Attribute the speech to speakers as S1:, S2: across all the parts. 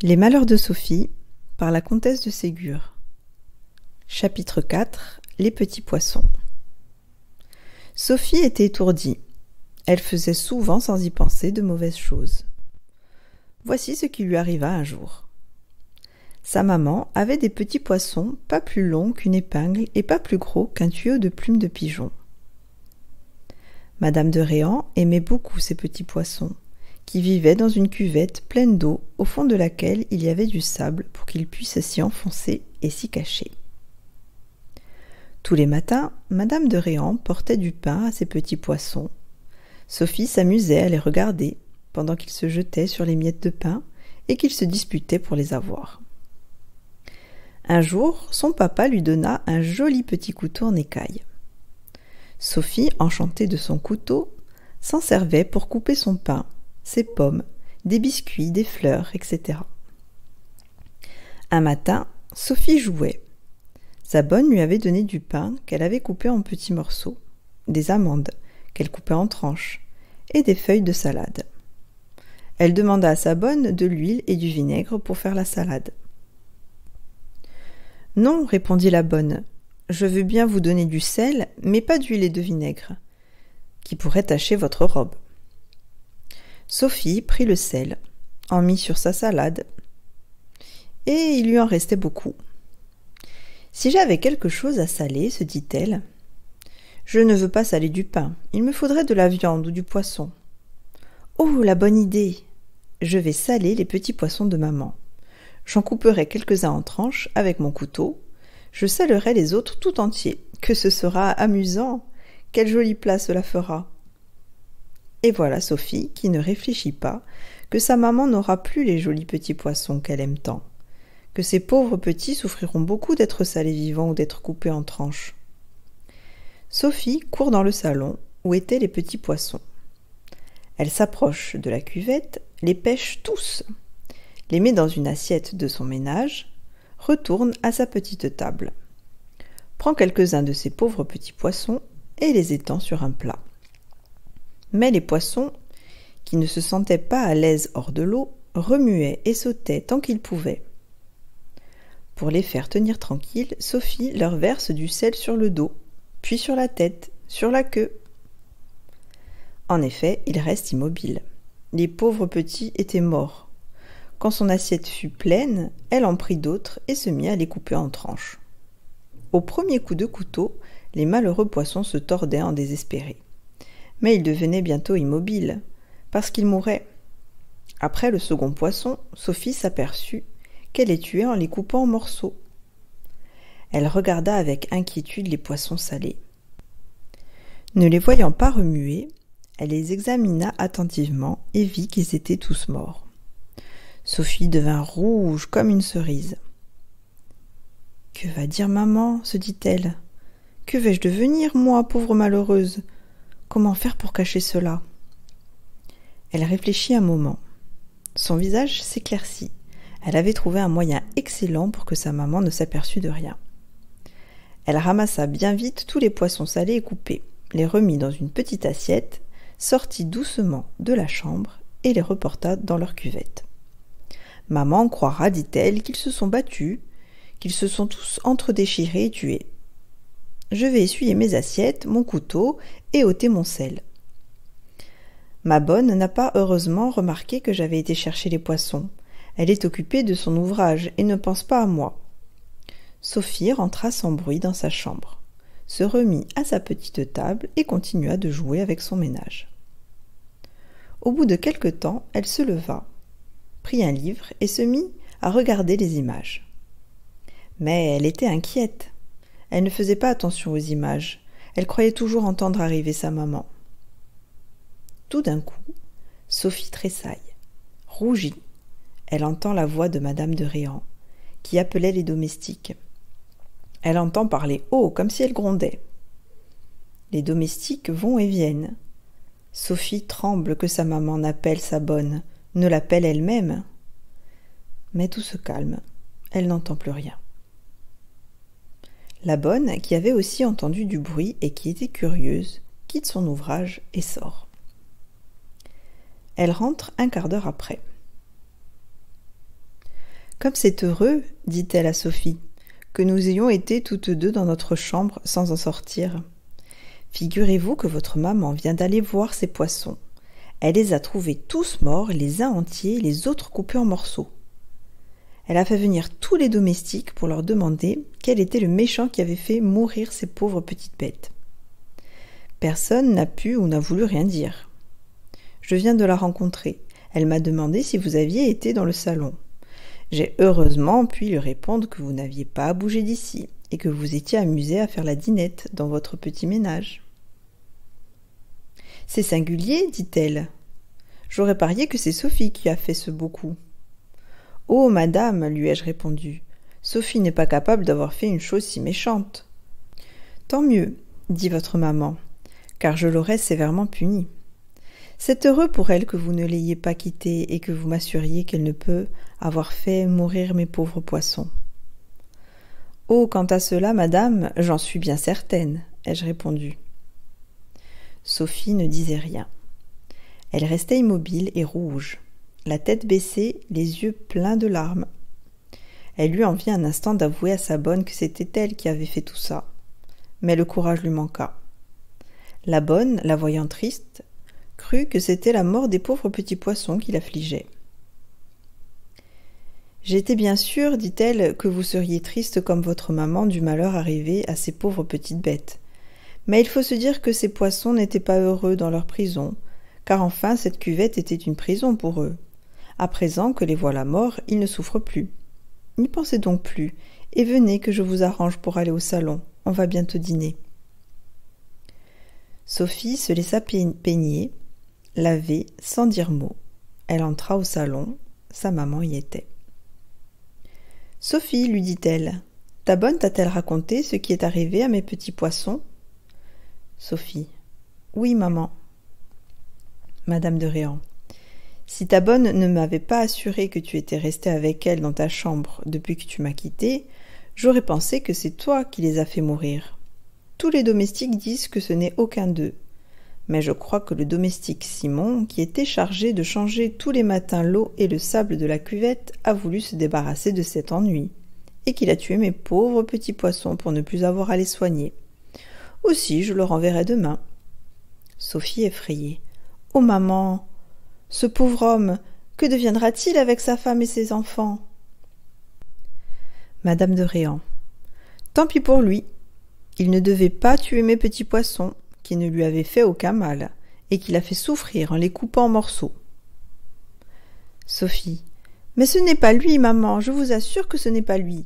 S1: Les malheurs de Sophie par la comtesse de Ségur. Chapitre 4. Les petits poissons. Sophie était étourdie. Elle faisait souvent, sans y penser, de mauvaises choses. Voici ce qui lui arriva un jour. Sa maman avait des petits poissons pas plus longs qu'une épingle et pas plus gros qu'un tuyau de plume de pigeon. Madame de Réan aimait beaucoup ces petits poissons, qui vivaient dans une cuvette pleine d'eau au fond de laquelle il y avait du sable pour qu'ils puissent s'y enfoncer et s'y cacher. Tous les matins, Madame de Réan portait du pain à ces petits poissons. Sophie s'amusait à les regarder pendant qu'ils se jetaient sur les miettes de pain et qu'ils se disputaient pour les avoir. Un jour, son papa lui donna un joli petit couteau en écaille. Sophie, enchantée de son couteau, s'en servait pour couper son pain, ses pommes, des biscuits, des fleurs, etc. Un matin, Sophie jouait. Sa bonne lui avait donné du pain qu'elle avait coupé en petits morceaux, des amandes qu'elle coupait en tranches et des feuilles de salade. Elle demanda à sa bonne de l'huile et du vinaigre pour faire la salade. « Non, répondit la bonne, je veux bien vous donner du sel, mais pas d'huile et de vinaigre, qui pourrait tacher votre robe. » Sophie prit le sel, en mit sur sa salade, et il lui en restait beaucoup. « Si j'avais quelque chose à saler, se dit-elle, je ne veux pas saler du pain, il me faudrait de la viande ou du poisson. Oh, la bonne idée! Je vais saler les petits poissons de maman. J'en couperai quelques-uns en tranches avec mon couteau, je salerai les autres tout entiers, que ce sera amusant! Quel joli plat cela fera! » Et voilà Sophie, qui ne réfléchit pas, que sa maman n'aura plus les jolis petits poissons qu'elle aime tant, que ces pauvres petits souffriront beaucoup d'être salés vivants ou d'être coupés en tranches. Sophie court dans le salon, où étaient les petits poissons. Elle s'approche de la cuvette, les pêche tous, les met dans une assiette de son ménage, retourne à sa petite table, prend quelques-uns de ces pauvres petits poissons et les étend sur un plat. Mais les poissons, qui ne se sentaient pas à l'aise hors de l'eau, remuaient et sautaient tant qu'ils pouvaient. Pour les faire tenir tranquilles, Sophie leur verse du sel sur le dos, puis sur la tête, sur la queue. En effet, ils restent immobiles. Les pauvres petits étaient morts. Quand son assiette fut pleine, elle en prit d'autres et se mit à les couper en tranches. Au premier coup de couteau, les malheureux poissons se tordaient en désespérés. Mais ils devenaient bientôt immobiles, parce qu'ils mouraient. Après le second poisson, Sophie s'aperçut qu'elle les tuait en les coupant en morceaux. Elle regarda avec inquiétude les poissons salés. Ne les voyant pas remuer, elle les examina attentivement et vit qu'ils étaient tous morts. Sophie devint rouge comme une cerise. « Que va dire maman ?» se dit-elle. « Que vais-je devenir, moi, pauvre malheureuse ? Comment faire pour cacher cela ?» Elle réfléchit un moment. Son visage s'éclaircit. Elle avait trouvé un moyen excellent pour que sa maman ne s'aperçût de rien. Elle ramassa bien vite tous les poissons salés et coupés, les remit dans une petite assiette, sortit doucement de la chambre et les reporta dans leur cuvette. « Maman croira, dit-elle, qu'ils se sont battus, qu'ils se sont tous entre-déchirés et tués. Je vais essuyer mes assiettes, mon couteau et ôter mon sel. » Ma bonne n'a pas heureusement remarqué que j'avais été chercher les poissons. Elle est occupée de son ouvrage et ne pense pas à moi. Sophie rentra sans bruit dans sa chambre, se remit à sa petite table et continua de jouer avec son ménage. Au bout de quelque temps, elle se leva, prit un livre et se mit à regarder les images. Mais elle était inquiète. Elle ne faisait pas attention aux images. Elle croyait toujours entendre arriver sa maman. Tout d'un coup, Sophie tressaille, rougit. Elle entend la voix de Madame de Réan, qui appelait les domestiques. Elle entend parler haut, comme si elle grondait. Les domestiques vont et viennent. Sophie tremble que sa maman n'appelle sa bonne, ne l'appelle elle-même. Mais tout se calme, elle n'entend plus rien. La bonne, qui avait aussi entendu du bruit et qui était curieuse, quitte son ouvrage et sort. Elle rentre un quart d'heure après. Comme c'est heureux, dit-elle à Sophie, que nous ayons été toutes deux dans notre chambre sans en sortir. Figurez-vous que votre maman vient d'aller voir ces poissons. Elle les a trouvés tous morts, les uns entiers, les autres coupés en morceaux. Elle a fait venir tous les domestiques pour leur demander quel était le méchant qui avait fait mourir ces pauvres petites bêtes. Personne n'a pu ou n'a voulu rien dire. Je viens de la rencontrer. Elle m'a demandé si vous aviez été dans le salon. J'ai heureusement pu lui répondre que vous n'aviez pas à bouger d'ici et que vous étiez amusé à faire la dînette dans votre petit ménage. C'est singulier, dit-elle. J'aurais parié que c'est Sophie qui a fait ce beau coup. Oh, madame, lui ai-je répondu, Sophie n'est pas capable d'avoir fait une chose si méchante. Tant mieux, dit votre maman, car je l'aurais sévèrement punie. C'est heureux pour elle que vous ne l'ayez pas quittée et que vous m'assuriez qu'elle ne peut avoir fait mourir mes pauvres poissons. Oh, quant à cela, madame, j'en suis bien certaine, ai-je répondu. Sophie ne disait rien. Elle restait immobile et rouge, la tête baissée, les yeux pleins de larmes. Elle eut envie un instant d'avouer à sa bonne que c'était elle qui avait fait tout ça, mais le courage lui manqua. La bonne, la voyant triste, crut que c'était la mort des pauvres petits poissons qui l'affligeait. « J'étais bien sûre, dit-elle, que vous seriez triste comme votre maman du malheur arrivé à ces pauvres petites bêtes. Mais il faut se dire que ces poissons n'étaient pas heureux dans leur prison, car enfin cette cuvette était une prison pour eux. À présent que les voilà morts, ils ne souffrent plus. N'y pensez donc plus, et venez que je vous arrange pour aller au salon, on va bientôt dîner. » Sophie se laissa peigner, laver, sans dire mot. Elle entra au salon, sa maman y était. « Sophie, lui dit-elle, ta bonne t'a-t-elle raconté ce qui est arrivé à mes petits poissons ?» Sophie. « Oui, maman. » Madame de Réan. « Si ta bonne ne m'avait pas assuré que tu étais restée avec elle dans ta chambre depuis que tu m'as quittée, j'aurais pensé que c'est toi qui les as fait mourir. Tous les domestiques disent que ce n'est aucun d'eux. Mais je crois que le domestique Simon, qui était chargé de changer tous les matins l'eau et le sable de la cuvette, a voulu se débarrasser de cet ennui, et qu'il a tué mes pauvres petits poissons pour ne plus avoir à les soigner. Aussi, je le renverrai demain. » Sophie effrayée. « Oh maman, ce pauvre homme, que deviendra-t-il avec sa femme et ses enfants ?» Madame de Réan. « Tant pis pour lui. Il ne devait pas tuer mes petits poissons, qui ne lui avaient fait aucun mal, et qu'il a fait souffrir en les coupant en morceaux. » Sophie. « Mais ce n'est pas lui, maman, je vous assure que ce n'est pas lui. »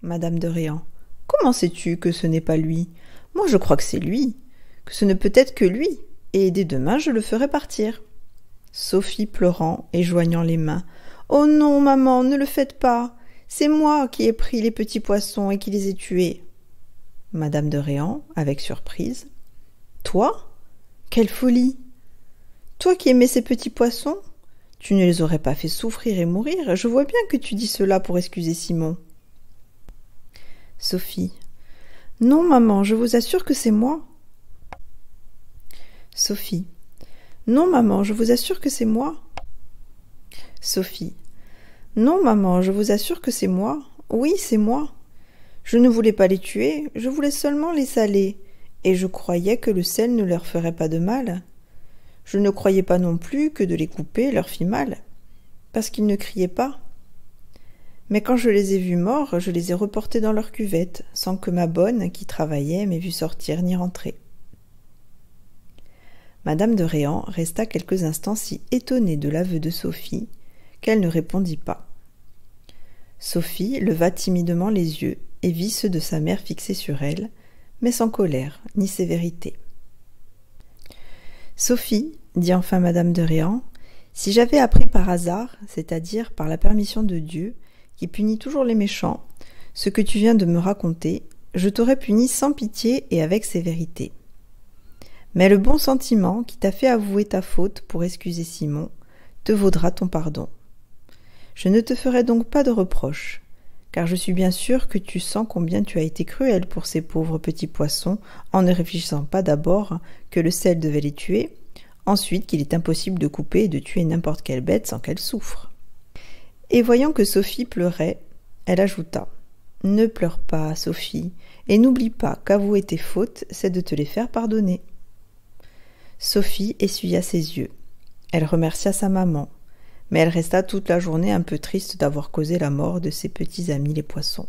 S1: Madame de Réan. « Comment sais-tu que ce n'est pas lui? Moi je crois que c'est lui, que ce ne peut être que lui, et dès demain je le ferai partir. » Sophie pleurant et joignant les mains. « Oh non, maman, ne le faites pas, c'est moi qui ai pris les petits poissons et qui les ai tués. » Madame de Réan, avec surprise. « Toi? Quelle folie! Toi qui aimais ces petits poissons? Tu ne les aurais pas fait souffrir et mourir, je vois bien que tu dis cela pour excuser Simon. » Sophie. « Non, maman, je vous assure que c'est moi. » Sophie. « Non, maman, je vous assure que c'est moi. » Sophie. « Non, maman, je vous assure que c'est moi. Oui, c'est moi. Je ne voulais pas les tuer, je voulais seulement les saler, et je croyais que le sel ne leur ferait pas de mal. Je ne croyais pas non plus que de les couper leur fit mal, parce qu'ils ne criaient pas. Mais quand je les ai vus morts, je les ai reportés dans leur cuvette, sans que ma bonne, qui travaillait, m'ait vu sortir ni rentrer. » Madame de Réan resta quelques instants si étonnée de l'aveu de Sophie qu'elle ne répondit pas. Sophie leva timidement les yeux et vit ceux de sa mère fixés sur elle, mais sans colère ni sévérité. « Sophie, dit enfin madame de Réan, si j'avais appris par hasard, c'est-à-dire par la permission de Dieu, qui punit toujours les méchants, ce que tu viens de me raconter, je t'aurais puni sans pitié et avec sévérité. Mais le bon sentiment qui t'a fait avouer ta faute pour excuser Simon te vaudra ton pardon. Je ne te ferai donc pas de reproches, car je suis bien sûre que tu sens combien tu as été cruel pour ces pauvres petits poissons en ne réfléchissant pas d'abord que le sel devait les tuer, ensuite qu'il est impossible de couper et de tuer n'importe quelle bête sans qu'elle souffre. Et voyant que Sophie pleurait, elle ajouta : « Ne pleure pas, Sophie, et n'oublie pas qu'avouer tes fautes, c'est de te les faire pardonner. » Sophie essuya ses yeux. Elle remercia sa maman, mais elle resta toute la journée un peu triste d'avoir causé la mort de ses petits amis les poissons.